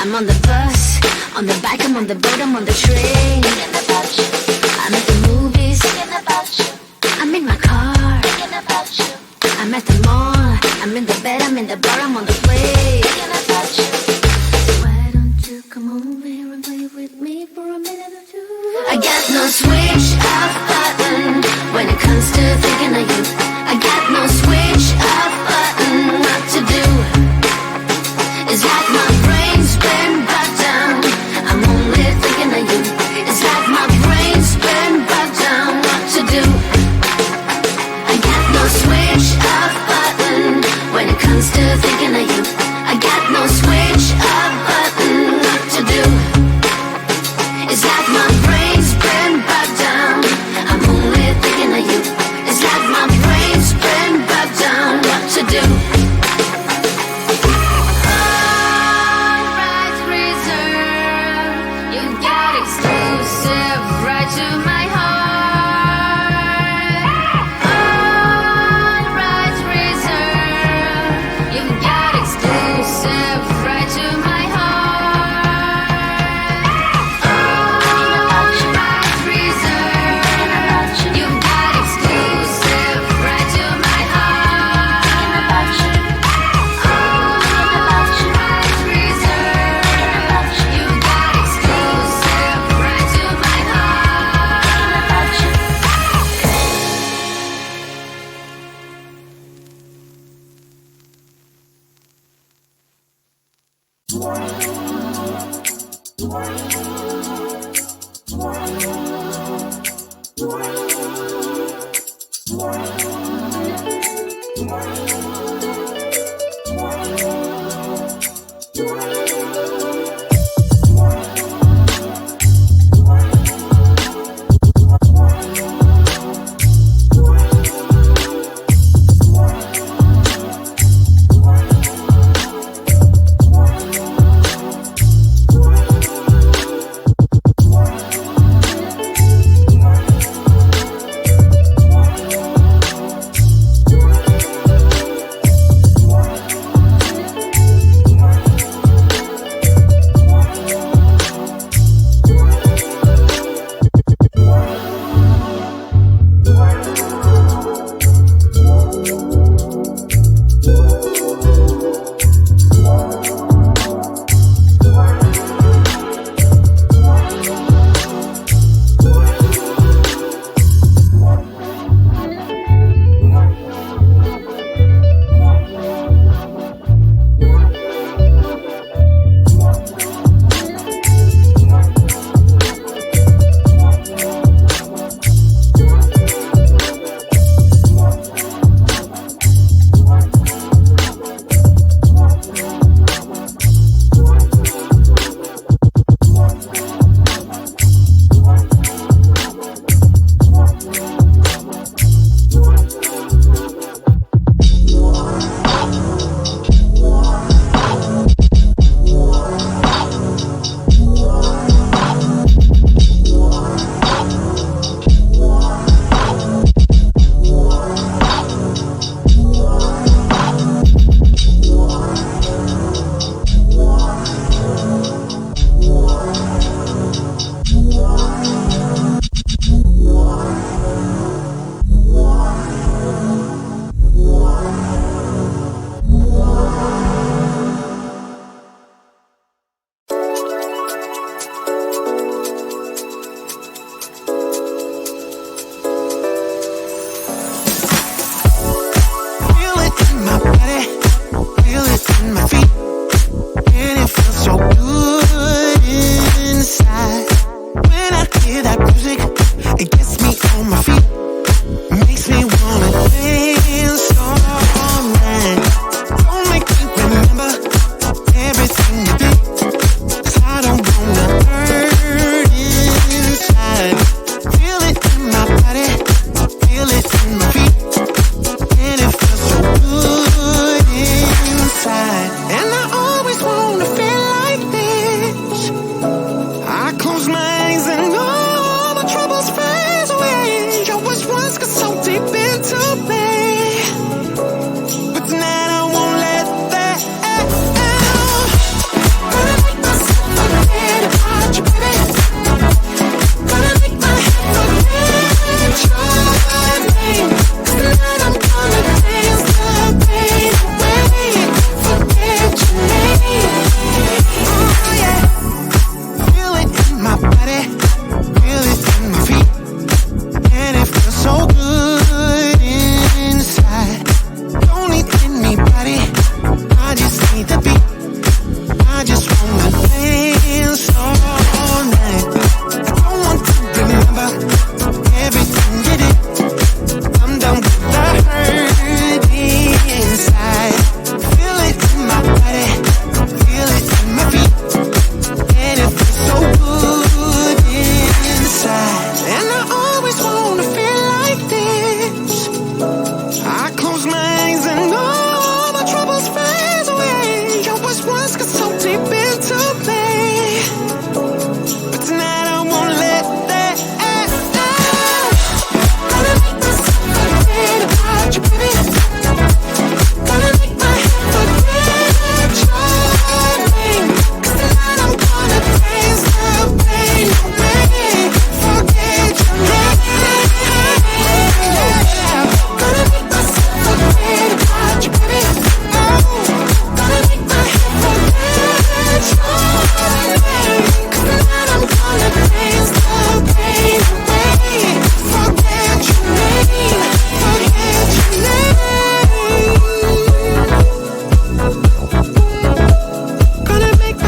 I'm on the bus, on the bike, I'm on the boat, I'm on the train. Thinking about you. I'm at the movies. Thinking about you. I'm in my car. Thinking about you. I'm at the mall. I'm in the bed, I'm in the bar, I'm on the way. Thinking about you. Why don't you come over here and play with me for a minute or two? I got no switch off button when it comes to thinking of you. I got no switch off button. What to do? It's like my brain's been brought down. I'm only thinking of you. It's like my brain's been brought down. What to do? I got no switch off button when it comes to thinking of you. I got no switch off button. What to do? It's like my brain's been brought down. I'm only thinking of you. It's like my brain's been brought down. What to do?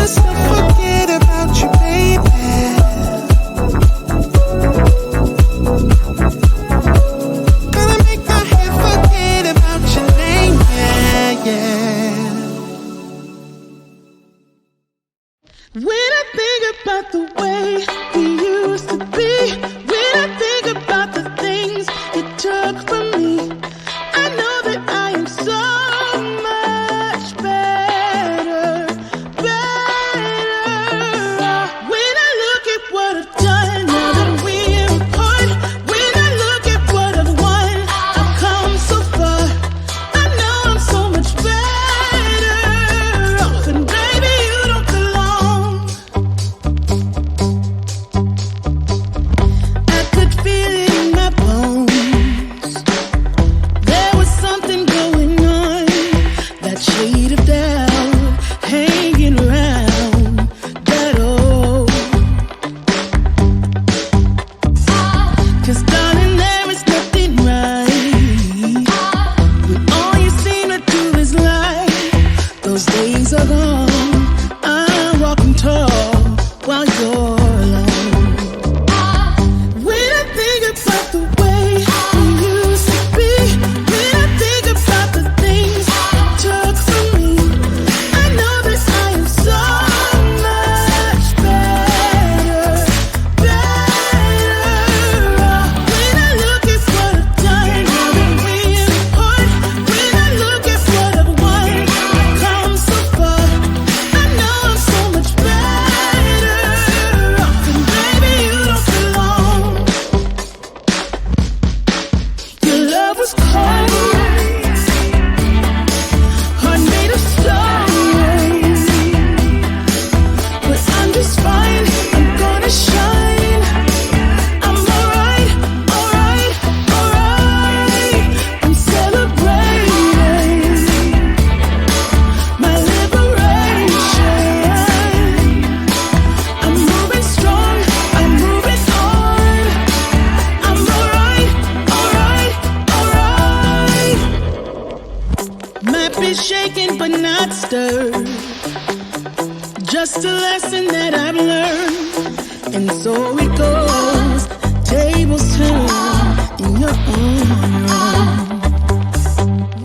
myself forget about you, baby. Gonna make my head forget about your name, yeah, yeah. When I think about the way we used to be, when I think about the things you took from me, I know that I am so much better, better. When I look at what I've done, now that we're apart, when I look at what I've won, I've come so far. I know I'm so much better off, and baby, you don't belong. I could feel it in my bones. There was something going on, that shade of doubt hanging around that old. 'Cause darling, there is nothing right when all you seem to do is lie. Those days are gone. I'm walking tall while you're alone. When I think about the way we used to be, when I think about the things you took from me, I know that I am so much better, better. When I look at what I've done, now that we're apart, when I look at what I've won, I've come so far. I know I'm so much better off, and baby, you don't belong. Your love was cold, heart made of stone, but I'm just fine. I'm gonna shine. I'm alright, alright, alright. I'm celebrating my liberation. I'm moving strong, I'm moving on. I'm alright, alright, alright. Might be shaken but not stirred. Just a lesson that I've learned. And so it goes. Tables turn in your honor.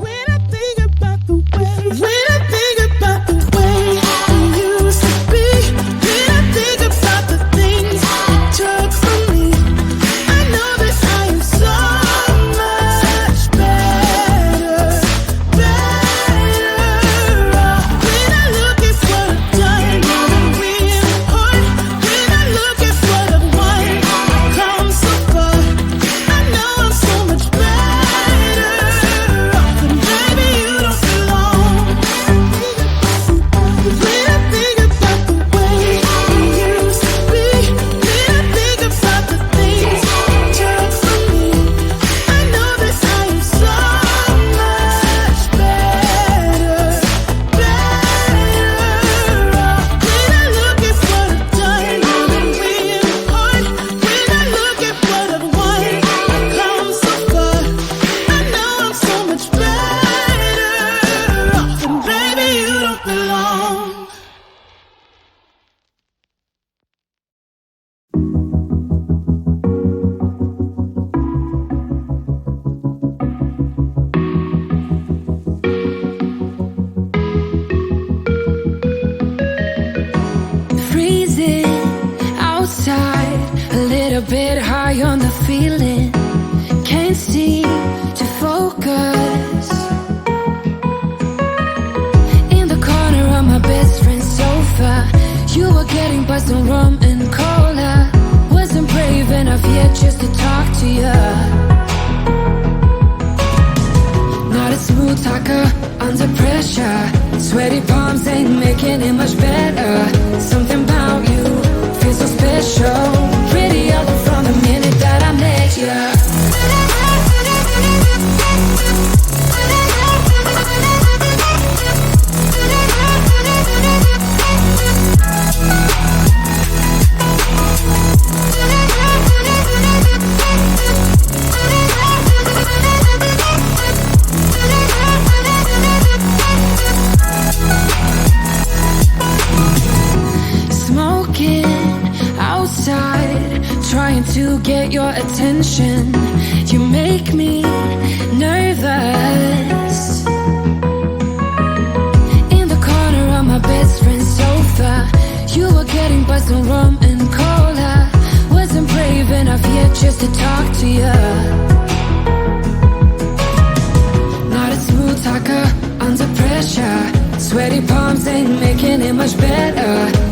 When I think about the way, when I think about the way we used to be, when I think about the things you took from me, I know that I am so much better, better. When I look at what I've done, now that we're apart, when I look at what I've won, I've come so far. I know I'm so much better off, and baby, you don't belong. When I think about the way we used to be, when I think about the things you took from me, I know that I am so much better, better off. When I look at what I've done, now that we're apart, when I look at what I've won, I've come so far. I know I'm so much better off, and baby, you don't belong. Freezing outside, a little bit high on the feeling. Can't seem to focus. In the corner of my best friend's sofa, you were getting buzzed on rum and cola. Wasn't brave enough yet just to talk to you. Not a smooth talker under pressure. Sweaty palms ain't making it much better. Something about you feels so special. Prettier from the minute that I met you. to get your attention. You make me nervous. In the corner of my best friend's sofa, you were getting buzzed on rum and cola. Wasn't brave enough yet just to talk to you. Not a smooth talker under pressure. Sweaty palms ain't making it much better.